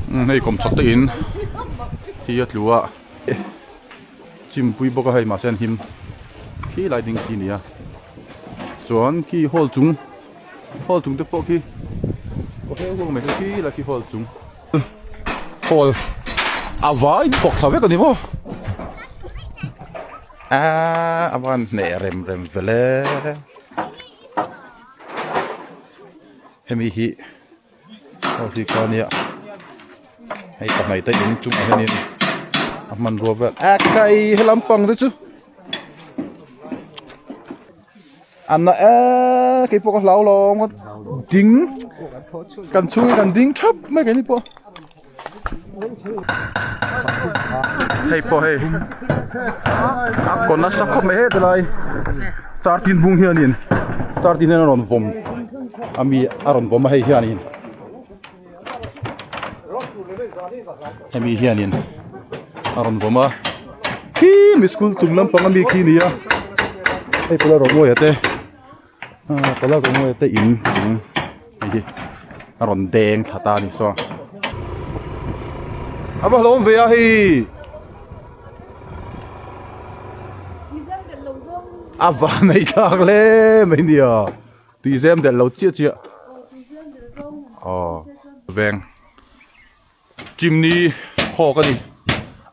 Hei kom chok te in hi atlua chim pui boka hai ma sen him khi lai ding ki nia chuan ki hol chung te po ki okay ho me ki la ki hol chung hol avai pok thave ka ni mo avan ne rem vele hemi hi hi ka nia hay tập này tới những chung ở bên mình vừa vậy cây làm bằng đấy chứ anh nói cái bộ lão lo dính cần chui cần dính thấp mấy cái này bộ hay bộ hay còn nó sắp không mấy hết rồi char tin bung hiền nhìn char tin nó còn vòng ami aron vòng hay hiền nhìn hemi hianin aron voma ki mi school chunglam pang mi ki nia ei pala romo yate pala romo yate in chung ei aron deng thata ni so aba lom ve a hi aba nei thak le mai nia tizem del lo chia chia veng chimney ho ka ni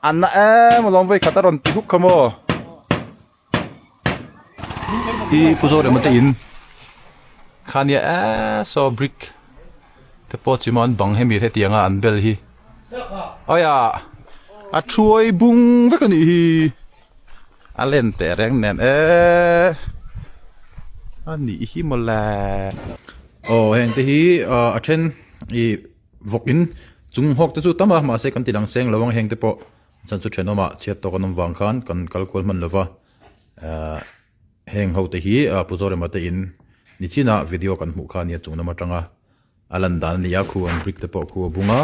anna em long vai khataron ti huk khamo i puzore mate in khania so brick te po chimon bang hemi the tianga an bel hi aya a thuai bung ve ka ni hi alen te reng nen ani hi mola heng te hi a then i vokin chung hok te chu tama ma se kan tilang seng lawang heng te po chan chu theno ma chiat to kanam wang khan kan kalkol man lova heng ho te hi puzore ma te in ni china video kan mu kha ni chung na ma tanga alan dan ni ya khu an brick te po khu bunga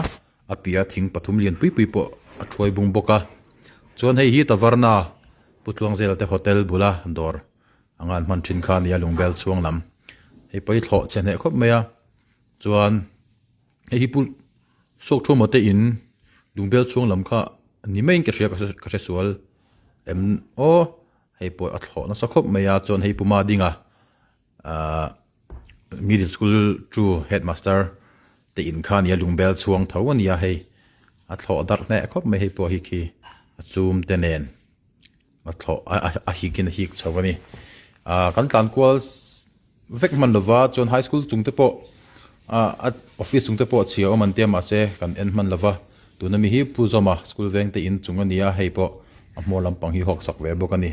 apia thing pathum lian pui po a thoi bung boka chon hei hi tawarna putlong zel te hotel bula dor angan man thin kha ni ya lungbel chuang lam hei pai thlo chen he khop meya chuan hei pul sok thum mate in lungbel chuang lam kha ni main ke ka se sual em hei po athlo na sakhop meya chon hei puma dinga middle school chu headmaster te in khan ya lungbel chuang thawan ya hei athlo dar ne khop me hei po hi ki achum tenen athlo a hi kin hi chawani kan tlan kwal vek man lova chon high school chung te po office chung te po chia o man tiam ase kan en man lova tunami hi puzoma school veng te in chungania hei po a mo lampang hi hok sak ve bokani